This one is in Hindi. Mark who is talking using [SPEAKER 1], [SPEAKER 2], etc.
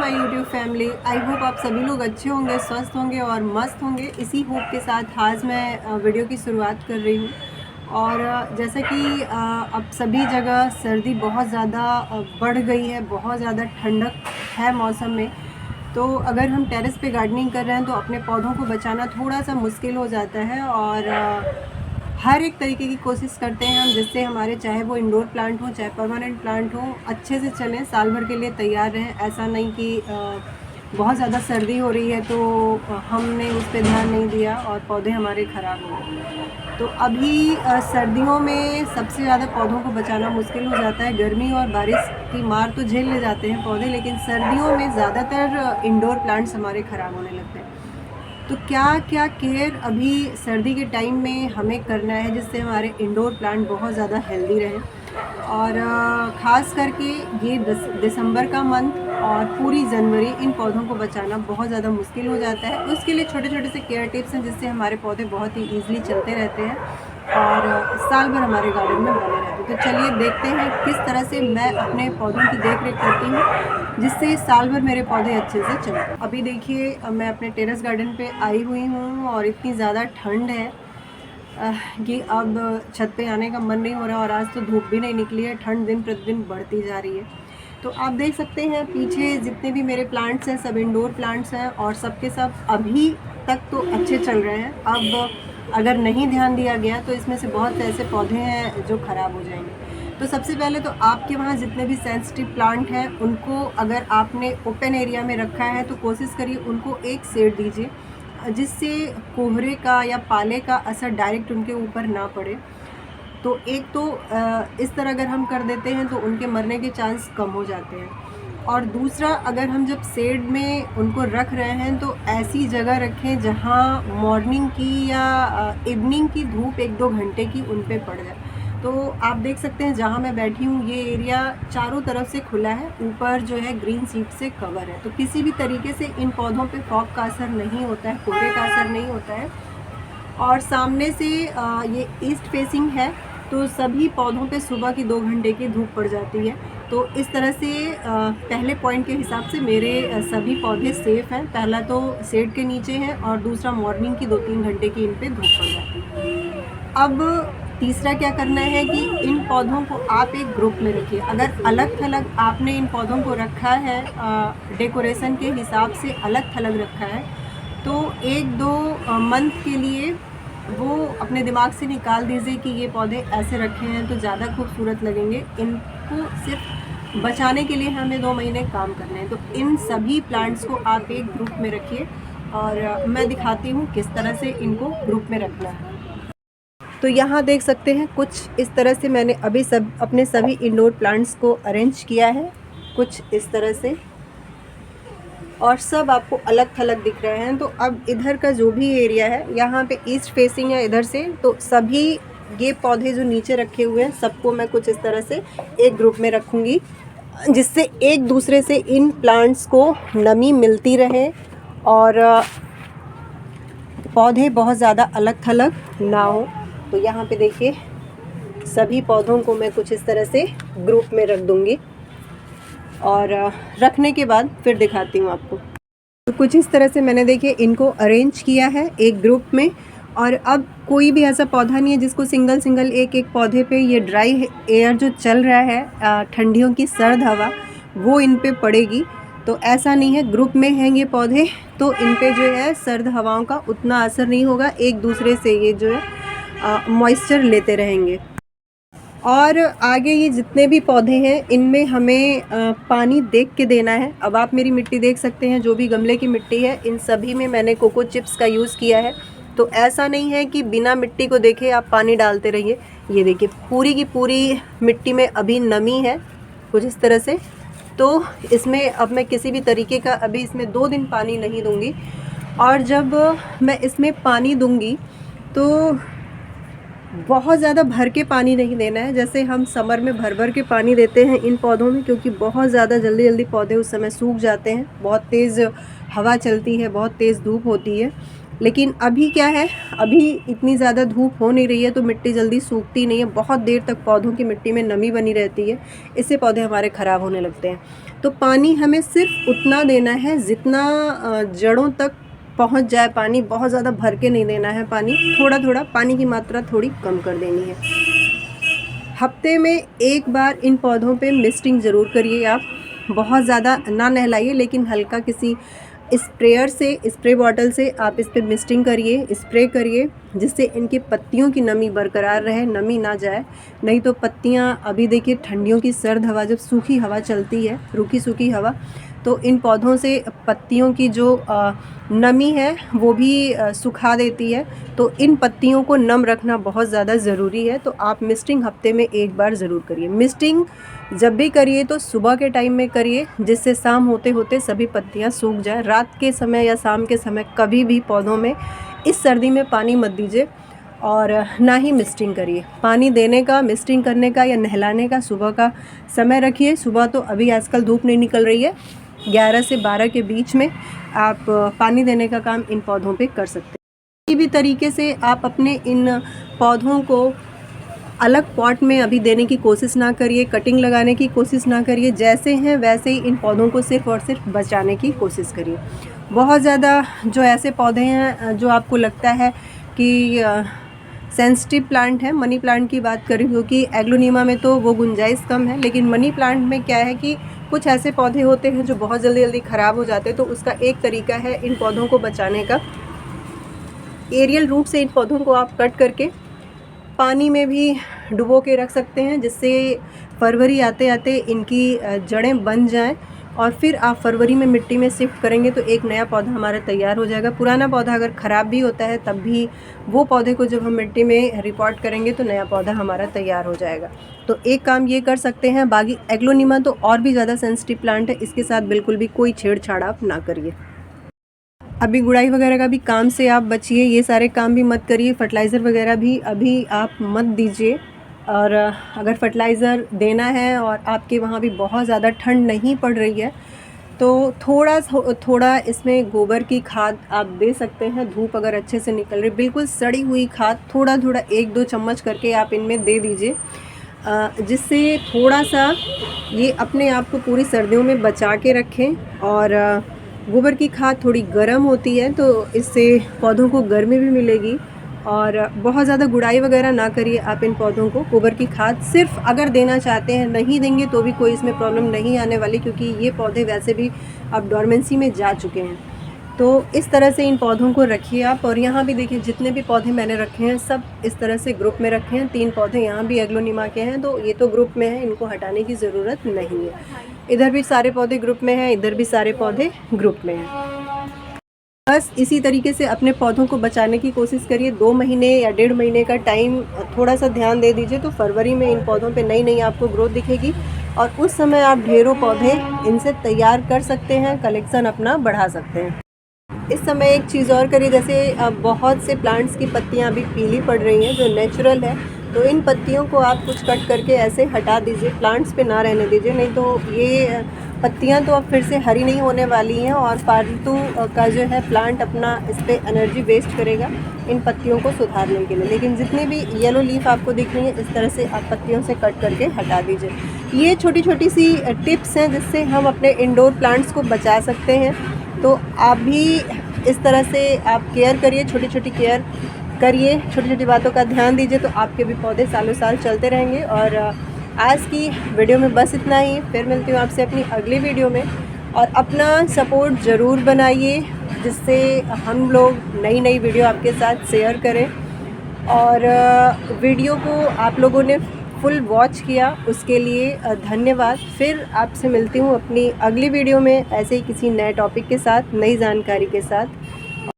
[SPEAKER 1] My YouTube family. I hope आप सभी लोग अच्छे होंगे, स्वस्थ होंगे और मस्त होंगे। इसी होप के साथ आज मैं वीडियो की शुरुआत कर रही हूँ। और जैसा कि अब सभी जगह सर्दी बहुत ज़्यादा बढ़ गई है, बहुत ज़्यादा ठंडक है मौसम में। तो अगर हम टेरेस पे गार्डनिंग कर रहे हैं तो अपने पौधों को बचाना थोड़ा सा मुश्किल हो जाता है। और हर एक तरीके की कोशिश करते हैं हम, जिससे हमारे चाहे वो इंडोर प्लांट हो चाहे परमानेंट प्लांट हो, अच्छे से चलें, साल भर के लिए तैयार रहें। ऐसा नहीं कि बहुत ज़्यादा सर्दी हो रही है तो हमने उस पर ध्यान नहीं दिया और पौधे हमारे ख़राब हो गए। तो अभी सर्दियों में सबसे ज़्यादा पौधों को बचाना मुश्किल हो जाता है। गर्मी और बारिश की मार तो झेल ले जाते हैं पौधे, लेकिन सर्दियों में ज़्यादातर इंडोर प्लांट्स हमारे ख़राब होने लगते हैं। तो क्या क्या केयर अभी सर्दी के टाइम में हमें करना है जिससे हमारे इंडोर प्लांट बहुत ज़्यादा हेल्दी रहें। और ख़ास करके ये दिसंबर का मंथ और पूरी जनवरी इन पौधों को बचाना बहुत ज़्यादा मुश्किल हो जाता है। उसके लिए छोटे छोटे से केयर टिप्स हैं जिससे हमारे पौधे बहुत ही ईजिली चलते रहते हैं और साल भर हमारे गार्डन में बने रहते हैं। तो चलिए देखते हैं किस तरह से मैं अपने पौधों की देख रेख करती हूँ जिससे साल भर मेरे पौधे अच्छे से चलें। अभी देखिए मैं अपने टेरेस गार्डन पे आई हुई हूँ और इतनी ज़्यादा ठंड है कि अब छत पे आने का मन नहीं हो रहा। और आज तो धूप भी नहीं निकली है, ठंड दिन प्रतिदिन बढ़ती जा रही है। तो आप देख सकते हैं पीछे जितने भी मेरे प्लांट्स हैं सब इंडोर प्लांट्स हैं और सब के सब अभी तक तो अच्छे चल रहे हैं। अब अगर नहीं ध्यान दिया गया तो इसमें से बहुत से ऐसे पौधे हैं जो ख़राब हो जाएंगे। तो सबसे पहले तो आपके वहाँ जितने भी सेंसिटिव प्लांट हैं उनको अगर आपने ओपन एरिया में रखा है तो कोशिश करिए उनको एक शेड दीजिए जिससे कोहरे का या पाले का असर डायरेक्ट उनके ऊपर ना पड़े। तो एक तो इस तरह अगर हम कर देते हैं तो उनके मरने के चांस कम हो जाते हैं। और दूसरा, अगर हम जब शेड में उनको रख रहे हैं तो ऐसी जगह रखें जहां मॉर्निंग की या इवनिंग की धूप 1-2 घंटे की उन पे पड़ जाए। तो आप देख सकते हैं जहां मैं बैठी हूं ये एरिया चारों तरफ से खुला है, ऊपर जो है ग्रीन शीट से कवर है। तो किसी भी तरीके से इन पौधों पे फॉग का असर नहीं होता है, कोहरे का असर नहीं होता है। और सामने से ये ईस्ट फेसिंग है तो सभी पौधों पे सुबह की 2 घंटे की धूप पड़ जाती है। तो इस तरह से पहले पॉइंट के हिसाब से मेरे सभी पौधे सेफ़ हैं। पहला तो शेड के नीचे है और दूसरा मॉर्निंग की 2-3 घंटे की इन पे धूप पड़ जाती है। अब तीसरा क्या करना है कि इन पौधों को आप एक ग्रुप में रखिए। अगर अलग थलग आपने इन पौधों को रखा है, डेकोरेशन के हिसाब से अलग थलग रखा है, तो 1-2 मंथ के लिए वो अपने दिमाग से निकाल दीजिए कि ये पौधे ऐसे रखे हैं तो ज़्यादा खूबसूरत लगेंगे। इनको सिर्फ बचाने के लिए हमें 2 महीने काम करने हैं। तो इन सभी प्लांट्स को आप एक ग्रुप में रखिए और मैं दिखाती हूँ किस तरह से इनको ग्रुप में रखना है। तो यहाँ देख सकते हैं कुछ इस तरह से मैंने अभी अपने सभी इंडोर प्लांट्स को अरेंज किया है, कुछ इस तरह से, और सब आपको अलग थलग दिख रहे हैं। तो अब इधर का जो भी एरिया है, यहाँ पे ईस्ट फेसिंग है इधर से, तो सभी ये पौधे जो नीचे रखे हुए हैं सबको मैं कुछ इस तरह से एक ग्रुप में रखूँगी जिससे एक दूसरे से इन प्लांट्स को नमी मिलती रहे और पौधे बहुत ज़्यादा अलग थलग ना हो। तो यहाँ पे देखिए सभी पौधों को मैं कुछ इस तरह से ग्रुप में रख दूँगी और रखने के बाद फिर दिखाती हूँ आपको। तो कुछ इस तरह से मैंने देखिए इनको अरेंज किया है एक ग्रुप में। और अब कोई भी ऐसा पौधा नहीं है जिसको सिंगल सिंगल एक एक पौधे पे ये ड्राई एयर जो चल रहा है, ठंडियों की सर्द हवा, वो इन पे पड़ेगी। तो ऐसा नहीं है, ग्रुप में हैं ये पौधे तो इन पे जो है सर्द हवाओं का उतना असर नहीं होगा, एक दूसरे से ये जो है मॉइस्चर लेते रहेंगे। और आगे ये जितने भी पौधे हैं इनमें हमें पानी देख के देना है। अब आप मेरी मिट्टी देख सकते हैं, जो भी गमले की मिट्टी है इन सभी में मैंने कोको चिप्स का यूज़ किया है। तो ऐसा नहीं है कि बिना मिट्टी को देखे आप पानी डालते रहिए। ये देखिए पूरी की पूरी मिट्टी में अभी नमी है कुछ इस तरह से। तो इसमें अब मैं किसी भी तरीके का अभी इसमें 2 दिन पानी नहीं दूँगी। और जब मैं इसमें पानी दूँगी तो बहुत ज़्यादा भर के पानी नहीं देना है, जैसे हम समर में भर भर के पानी देते हैं इन पौधों में, क्योंकि बहुत ज़्यादा जल्दी जल्दी पौधे उस समय सूख जाते हैं। बहुत तेज़ हवा चलती है, बहुत तेज़ धूप होती है। लेकिन अभी क्या है, अभी इतनी ज़्यादा धूप हो नहीं रही है तो मिट्टी जल्दी सूखती नहीं है, बहुत देर तक पौधों की मिट्टी में नमी बनी रहती है, इससे पौधे हमारे ख़राब होने लगते हैं। तो पानी हमें सिर्फ उतना देना है जितना जड़ों तक पहुंच जाए पानी। बहुत ज़्यादा भर के नहीं देना है पानी, थोड़ा थोड़ा पानी की मात्रा थोड़ी कम कर देनी है। हफ्ते में एक बार इन पौधों पे मिस्टिंग ज़रूर करिए आप। बहुत ज़्यादा ना नहलाइए, लेकिन हल्का किसी स्प्रेयर से, स्प्रे बॉटल से आप इस पर मिस्टिंग करिए, स्प्रे करिए, जिससे इनकी पत्तियों की नमी बरकरार रहे, नमी ना जाए। नहीं तो पत्तियां, अभी देखिए ठंडियों की सर्द हवा, जब सूखी हवा चलती है, रूखी सूखी हवा, तो इन पौधों से पत्तियों की जो नमी है वो भी सुखा देती है। तो इन पत्तियों को नम रखना बहुत ज़्यादा ज़रूरी है। तो आप मिस्टिंग हफ्ते में एक बार ज़रूर करिए। मिस्टिंग जब भी करिए तो सुबह के टाइम में करिए, जिससे शाम होते होते सभी पत्तियां सूख जाए। रात के समय या शाम के समय कभी भी पौधों में इस सर्दी में पानी मत दीजिए और ना ही मिस्टिंग करिए। पानी देने का, मिस्टिंग करने का या नहलाने का सुबह का समय रखिए। सुबह तो अभी आजकल धूप नहीं निकल रही है, 11 से 12 के बीच में आप पानी देने का काम इन पौधों पे कर सकते हैं। किसी भी तरीके से आप अपने इन पौधों को अलग पॉट में अभी देने की कोशिश ना करिए, कटिंग लगाने की कोशिश ना करिए। जैसे हैं वैसे ही इन पौधों को सिर्फ और सिर्फ बचाने की कोशिश करिए। बहुत ज़्यादा जो ऐसे पौधे हैं जो आपको लगता है कि सेंसिटिव प्लांट है, मनी प्लांट की बात करें, क्योंकि एग्लोनीमा में तो वो गुंजाइश कम है, लेकिन मनी प्लांट में क्या है कि कुछ ऐसे पौधे होते हैं जो बहुत जल्दी जल्दी ख़राब हो जाते हैं। तो उसका एक तरीका है इन पौधों को बचाने का, एरियल रूट से इन पौधों को आप कट करके पानी में भी डुबो के रख सकते हैं, जिससे फरवरी आते आते इनकी जड़ें बन जाएं और फिर आप फरवरी में मिट्टी में शिफ्ट करेंगे तो एक नया पौधा हमारा तैयार हो जाएगा। पुराना पौधा अगर ख़राब भी होता है तब भी वो पौधे को जब हम मिट्टी में रिपोर्ट करेंगे तो नया पौधा हमारा तैयार हो जाएगा। तो एक काम ये कर सकते हैं। बाकी एग्लोनीमा तो और भी ज़्यादा सेंसिटिव प्लांट है, इसके साथ बिल्कुल भी कोई छेड़छाड़ आप ना करिए। अभी गुड़ाई वगैरह का भी काम से आप बचिए, ये सारे काम भी मत करिए। फर्टिलाइज़र वगैरह भी अभी आप मत दीजिए। और अगर फर्टिलाइज़र देना है और आपके वहाँ भी बहुत ज़्यादा ठंड नहीं पड़ रही है तो थोड़ा इसमें गोबर की खाद आप दे सकते हैं। धूप अगर अच्छे से निकल रही, बिल्कुल सड़ी हुई खाद थोड़ा 1-2 चम्मच करके आप इनमें दे दीजिए, जिससे थोड़ा सा ये अपने आप को पूरी सर्दियों में बचा के रखें। और गोबर की खाद थोड़ी गर्म होती है तो इससे पौधों को गर्मी भी मिलेगी। और बहुत ज़्यादा गुड़ाई वगैरह ना करिए आप इन पौधों को। गोबर की खाद सिर्फ अगर देना चाहते हैं, नहीं देंगे तो भी कोई इसमें प्रॉब्लम नहीं आने वाली, क्योंकि ये पौधे वैसे भी अब डोरमेंसी में जा चुके हैं। तो इस तरह से इन पौधों को रखिए आप। और यहाँ भी देखिए जितने भी पौधे मैंने रखे हैं सब इस तरह से ग्रुप में रखे हैं। 3 पौधे यहाँ भी एग्लोनीमा के हैं, तो ये तो ग्रुप में है, इनको हटाने की ज़रूरत नहीं है। इधर भी सारे पौधे ग्रुप में हैं, इधर भी सारे पौधे ग्रुप में हैं। बस इसी तरीके से अपने पौधों को बचाने की कोशिश करिए। 2 महीने या 1.5 महीने का टाइम थोड़ा सा ध्यान दे दीजिए तो फरवरी में इन पौधों पे नई आपको ग्रोथ दिखेगी और उस समय आप ढेरों पौधे इनसे तैयार कर सकते हैं, कलेक्शन अपना बढ़ा सकते हैं। इस समय एक चीज़ और करिए, जैसे बहुत से प्लांट्स की पत्तियां अभी पीली पड़ रही हैं जो नेचुरल है, तो इन पत्तियों को आप कुछ कट करके ऐसे हटा दीजिए, प्लांट्स पे ना रहने दीजिए। नहीं तो ये पत्तियां तो अब फिर से हरी नहीं होने वाली हैं और फालतू का जो है प्लांट अपना इस पर एनर्जी वेस्ट करेगा इन पत्तियों को सुधारने के लिए। लेकिन जितनी भी येलो लीफ आपको दिख रही है इस तरह से आप पत्तियों से कट करके हटा दीजिए। ये छोटी छोटी सी टिप्स हैं जिससे हम अपने इंडोर प्लांट्स को बचा सकते हैं। तो आप भी इस तरह से आप केयर करिए, छोटी छोटी केयर करिए, छोटी छोटी बातों का ध्यान दीजिए, तो आपके भी पौधे सालों साल चलते रहेंगे। और आज की वीडियो में बस इतना ही। फिर मिलती हूँ आपसे अपनी अगली वीडियो में। और अपना सपोर्ट ज़रूर बनाइए जिससे हम लोग नई वीडियो आपके साथ शेयर करें। और वीडियो को आप लोगों ने फुल वॉच किया उसके लिए धन्यवाद। फिर आपसे मिलती हूँ अपनी अगली वीडियो में ऐसे ही किसी नए टॉपिक के साथ, नई जानकारी के साथ।